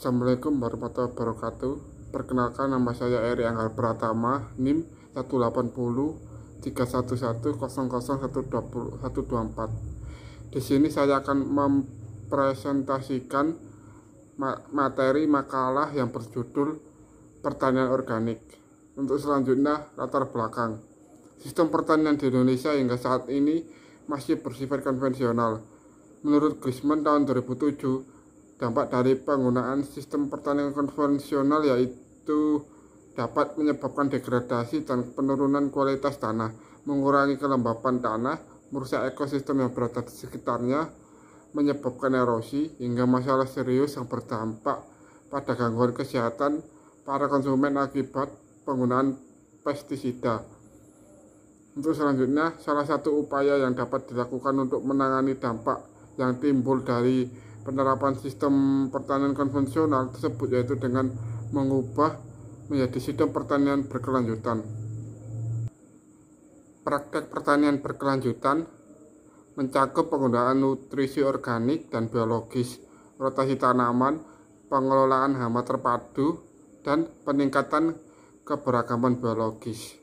Assalamualaikum warahmatullahi wabarakatuh. Perkenalkan, nama saya Eri Anggar Pratama, NIM 18031100124. Di sini saya akan mempresentasikan materi makalah yang berjudul Pertanian Organik. Untuk selanjutnya, latar belakang. Sistem pertanian di Indonesia hingga saat ini masih bersifat konvensional. Menurut Grisman tahun 2007, dampak dari penggunaan sistem pertanian konvensional yaitu dapat menyebabkan degradasi dan penurunan kualitas tanah, mengurangi kelembapan tanah, merusak ekosistem yang berada di sekitarnya, menyebabkan erosi, hingga masalah serius yang berdampak pada gangguan kesehatan para konsumen akibat penggunaan pestisida. Untuk selanjutnya, salah satu upaya yang dapat dilakukan untuk menangani dampak yang timbul dari penerapan sistem pertanian konvensional tersebut yaitu dengan mengubah menjadi sistem pertanian berkelanjutan. Praktek pertanian berkelanjutan mencakup penggunaan nutrisi organik dan biologis, rotasi tanaman, pengelolaan hama terpadu, dan peningkatan keberagaman biologis.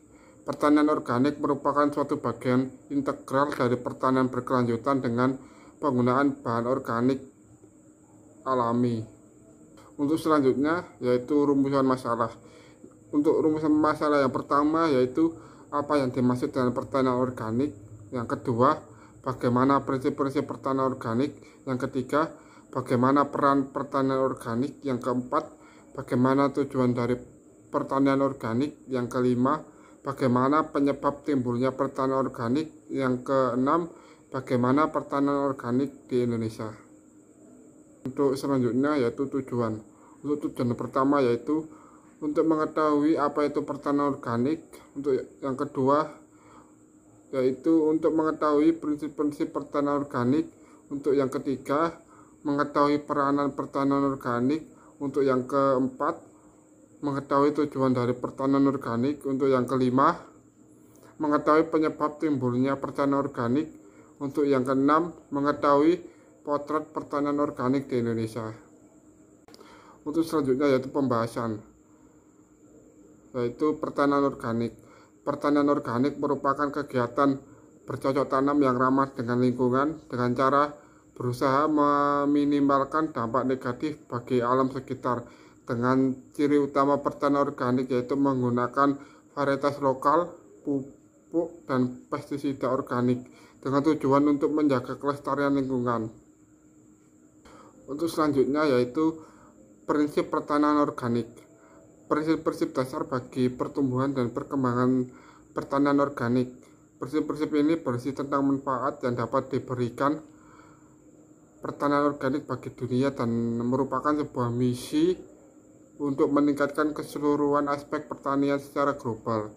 Pertanian organik merupakan suatu bagian integral dari pertanian berkelanjutan dengan penggunaan bahan organik alami. Untuk selanjutnya yaitu rumusan masalah. Untuk rumusan masalah yang pertama yaitu apa yang dimaksud dengan pertanian organik. Yang kedua, bagaimana prinsip-prinsip pertanian organik. Yang ketiga, bagaimana peran pertanian organik. Yang keempat, bagaimana tujuan dari pertanian organik. Yang kelima, bagaimana penyebab timbulnya pertanian organik. Yang keenam, bagaimana pertanian organik di Indonesia. Untuk selanjutnya yaitu tujuan. Untuk tujuan pertama yaitu untuk mengetahui apa itu pertanian organik. Untuk yang kedua yaitu untuk mengetahui prinsip-prinsip pertanian organik. Untuk yang ketiga, mengetahui peranan pertanian organik. Untuk yang keempat, mengetahui tujuan dari pertanian organik. Untuk yang kelima, mengetahui penyebab timbulnya pertanian organik. Untuk yang keenam, mengetahui potret pertanian organik di Indonesia. Untuk selanjutnya yaitu pembahasan, yaitu pertanian organik. Pertanian organik merupakan kegiatan bercocok tanam yang ramah dengan lingkungan dengan cara berusaha meminimalkan dampak negatif bagi alam sekitar. Dengan ciri utama pertanian organik yaitu menggunakan varietas lokal, pupuk, dan pestisida organik dengan tujuan untuk menjaga kelestarian lingkungan. Untuk selanjutnya yaitu prinsip pertanian organik. Prinsip-prinsip dasar bagi pertumbuhan dan perkembangan pertanian organik. Prinsip-prinsip ini berisi tentang manfaat yang dapat diberikan pertanian organik bagi dunia dan merupakan sebuah misi untuk meningkatkan keseluruhan aspek pertanian secara global.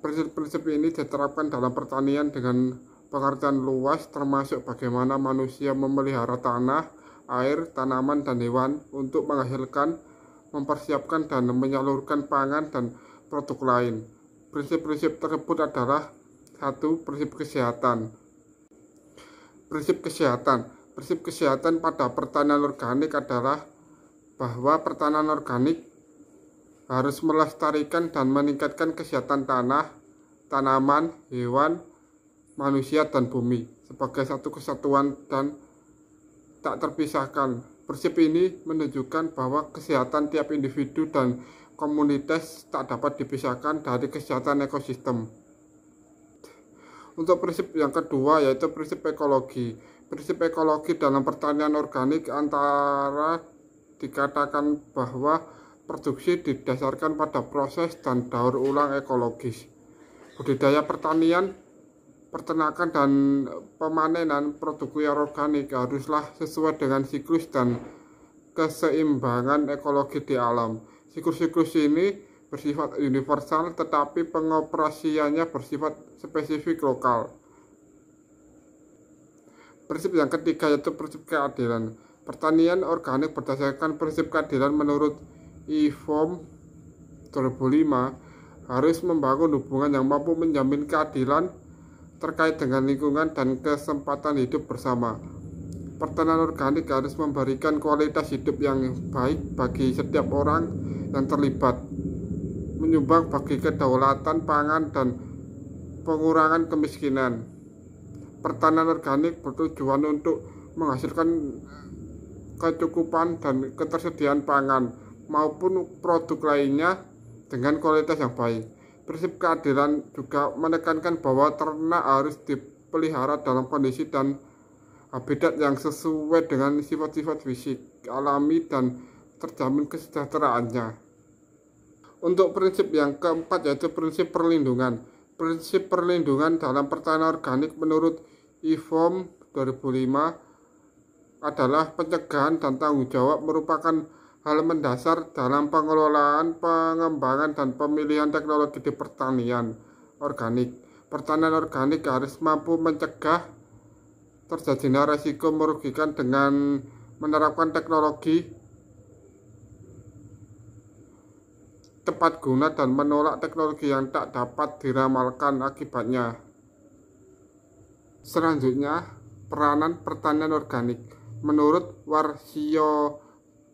Prinsip-prinsip ini diterapkan dalam pertanian dengan pengertian luas, termasuk bagaimana manusia memelihara tanah, air, tanaman, dan hewan untuk menghasilkan, mempersiapkan, dan menyalurkan pangan dan produk lain. Prinsip-prinsip tersebut adalah: 1. Prinsip kesehatan. Prinsip kesehatan. Prinsip kesehatan pada pertanian organik adalah bahwa pertanian organik harus melestarikan dan meningkatkan kesehatan tanah, tanaman, hewan, manusia, dan bumi sebagai satu kesatuan dan tak terpisahkan. Prinsip ini menunjukkan bahwa kesehatan tiap individu dan komunitas tak dapat dipisahkan dari kesehatan ekosistem. Untuk prinsip yang kedua yaitu prinsip ekologi. Prinsip ekologi dalam pertanian organik antara dikatakan bahwa produksi didasarkan pada proses dan daur ulang ekologis. Budidaya pertanian, peternakan, dan pemanenan produk organik haruslah sesuai dengan siklus dan keseimbangan ekologi di alam. Siklus-siklus ini bersifat universal tetapi pengoperasiannya bersifat spesifik lokal. Prinsip yang ketiga yaitu prinsip keadilan. Pertanian organik berdasarkan prinsip keadilan menurut IFOM 2005 harus membangun hubungan yang mampu menjamin keadilan terkait dengan lingkungan dan kesempatan hidup bersama. Pertanian organik harus memberikan kualitas hidup yang baik bagi setiap orang yang terlibat, menyumbang bagi kedaulatan pangan dan pengurangan kemiskinan. Pertanian organik bertujuan untuk menghasilkan kecukupan dan ketersediaan pangan maupun produk lainnya dengan kualitas yang baik. Prinsip keadilan juga menekankan bahwa ternak harus dipelihara dalam kondisi dan habitat yang sesuai dengan sifat-sifat fisik alami dan terjamin kesejahteraannya. Untuk prinsip yang keempat yaitu prinsip perlindungan. Prinsip perlindungan dalam pertanian organik menurut IFOM 2005 adalah pencegahan dan tanggung jawab merupakan hal mendasar dalam pengelolaan, pengembangan, dan pemilihan teknologi di pertanian organik. Pertanian organik harus mampu mencegah terjadinya resiko merugikan dengan menerapkan teknologi tepat guna dan menolak teknologi yang tak dapat diramalkan akibatnya. Selanjutnya, peranan pertanian organik. Menurut Warsio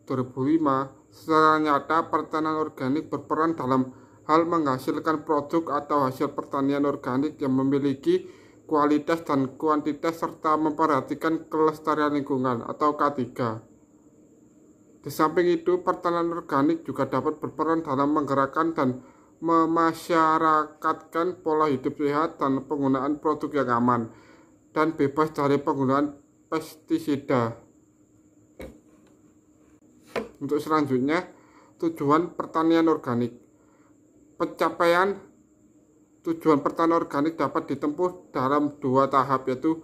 2005, secara nyata pertanian organik berperan dalam hal menghasilkan produk atau hasil pertanian organik yang memiliki kualitas dan kuantitas serta memperhatikan kelestarian lingkungan atau K3. Di samping itu, pertanian organik juga dapat berperan dalam menggerakkan dan memasyarakatkan pola hidup sehat dan penggunaan produk yang aman dan bebas dari penggunaan pestisida. Untuk selanjutnya, tujuan pertanian organik. Pencapaian tujuan pertanian organik dapat ditempuh dalam dua tahap, yaitu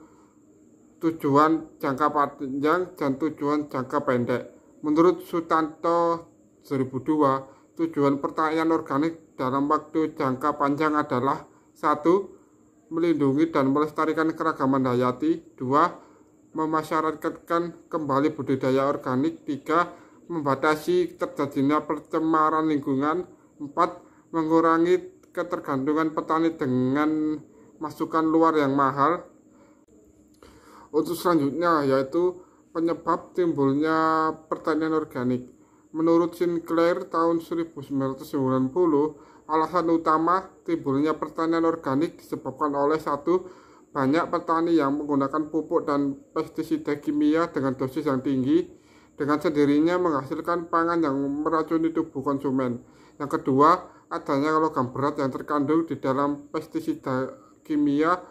tujuan jangka panjang dan tujuan jangka pendek. Menurut Sutanto 2002, tujuan pertanian organik dalam waktu jangka panjang adalah 1. Melindungi dan melestarikan keragaman hayati. 2. Memasyarakatkan kembali budidaya organik. 3. Membatasi terjadinya pencemaran lingkungan. 4. Mengurangi ketergantungan petani dengan masukan luar yang mahal. Untuk selanjutnya yaitu penyebab timbulnya pertanian organik. Menurut Sinclair tahun 1990, alasan utama timbulnya pertanian organik disebabkan oleh 1. Banyak petani yang menggunakan pupuk dan pestisida kimia dengan dosis yang tinggi, dengan sendirinya menghasilkan pangan yang meracuni tubuh konsumen. Yang kedua, adanya logam berat yang terkandung di dalam pestisida kimia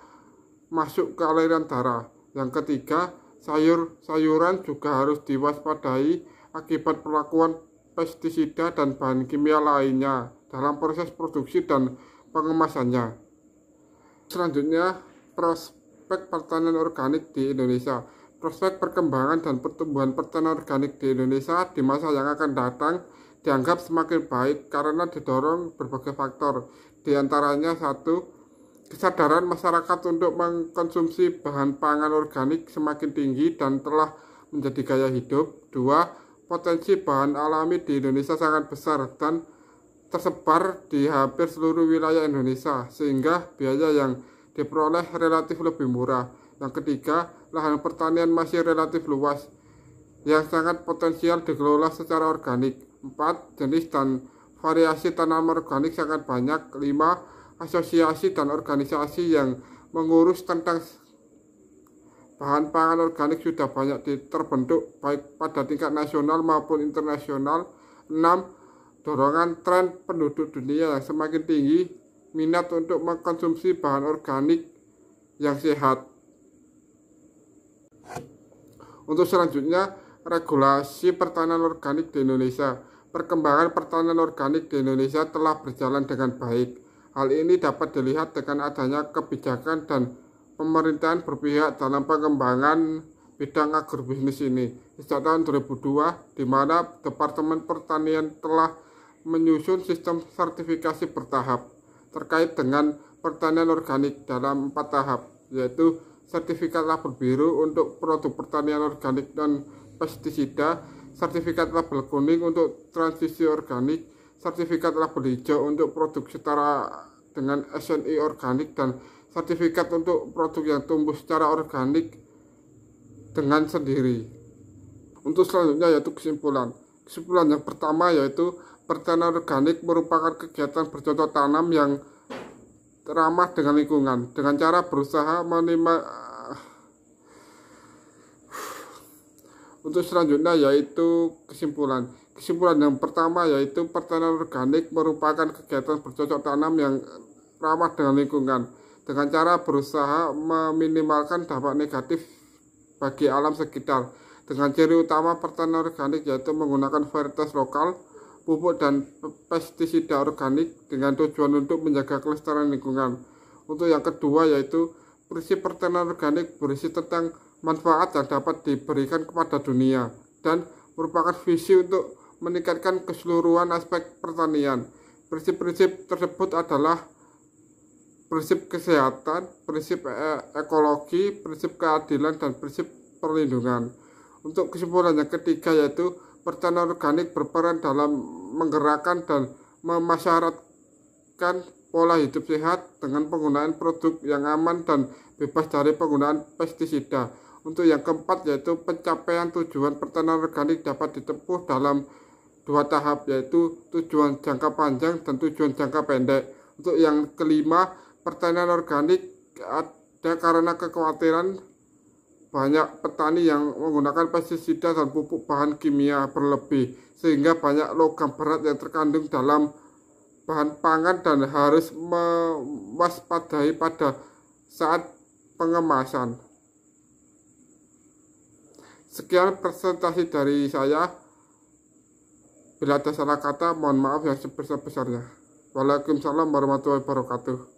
masuk ke aliran darah. Yang ketiga, sayur-sayuran juga harus diwaspadai akibat perlakuan pestisida dan bahan kimia lainnya dalam proses produksi dan pengemasannya. Selanjutnya, prospek pertanian organik di Indonesia. Prospek perkembangan dan pertumbuhan pertanian organik di Indonesia di masa yang akan datang dianggap semakin baik karena didorong berbagai faktor. Di antaranya 1. Kesadaran masyarakat untuk mengkonsumsi bahan pangan organik semakin tinggi dan telah menjadi gaya hidup. 2. Potensi bahan alami di Indonesia sangat besar dan tersebar di hampir seluruh wilayah Indonesia, sehingga biaya yang diperoleh relatif lebih murah. Yang ketiga, lahan pertanian masih relatif luas yang sangat potensial dikelola secara organik. 4. Jenis dan variasi tanaman organik sangat banyak. 5. Asosiasi dan organisasi yang mengurus tentang bahan pangan organik sudah banyak terbentuk baik pada tingkat nasional maupun internasional. 6. Dorongan tren penduduk dunia yang semakin tinggi, minat untuk mengkonsumsi bahan organik yang sehat. Untuk selanjutnya, regulasi pertanian organik di Indonesia. Perkembangan pertanian organik di Indonesia telah berjalan dengan baik. Hal ini dapat dilihat dengan adanya kebijakan dan pemerintahan berpihak dalam pengembangan bidang agrobisnis ini. Sejak tahun 2002, di mana Departemen Pertanian telah menyusun sistem sertifikasi bertahap terkait dengan pertanian organik dalam 4 tahap, yaitu sertifikat label biru untuk produk pertanian organik dan pestisida, sertifikat label kuning untuk transisi organik, sertifikat label hijau untuk produk setara dengan SNI organik, dan sertifikat untuk produk yang tumbuh secara organik dengan sendiri. Untuk selanjutnya yaitu kesimpulan. Kesimpulan yang pertama yaitu pertanian organik merupakan kegiatan bercocok tanam yang ramah dengan lingkungan dengan cara berusaha Untuk selanjutnya yaitu kesimpulan. Kesimpulan yang pertama yaitu pertanian organik merupakan kegiatan bercocok tanam yang ramah dengan lingkungan dengan cara berusaha meminimalkan dampak negatif bagi alam sekitar. Dengan ciri utama pertanian organik yaitu menggunakan varietas lokal, pupuk dan pestisida organik dengan tujuan untuk menjaga kelestarian lingkungan. Untuk yang kedua yaitu prinsip pertanian organik berisi tentang manfaat yang dapat diberikan kepada dunia dan merupakan visi untuk meningkatkan keseluruhan aspek pertanian. Prinsip-prinsip tersebut adalah prinsip kesehatan, prinsip ekologi, prinsip keadilan, dan prinsip perlindungan. Untuk kesimpulan yang ketiga yaitu pertanian organik berperan dalam menggerakkan dan memasyarakatkan pola hidup sehat dengan penggunaan produk yang aman dan bebas dari penggunaan pestisida. Untuk yang keempat yaitu pencapaian tujuan pertanian organik dapat ditempuh dalam dua tahap yaitu tujuan jangka panjang dan tujuan jangka pendek. Untuk yang kelima, pertanian organik ada karena kekhawatiran banyak petani yang menggunakan pestisida dan pupuk bahan kimia berlebih sehingga banyak logam berat yang terkandung dalam bahan pangan dan harus mewaspadai pada saat pengemasan. Sekian presentasi dari saya. Bila ada salah kata, mohon maaf yang sebesar-besarnya. Waalaikumsalam warahmatullahi wabarakatuh.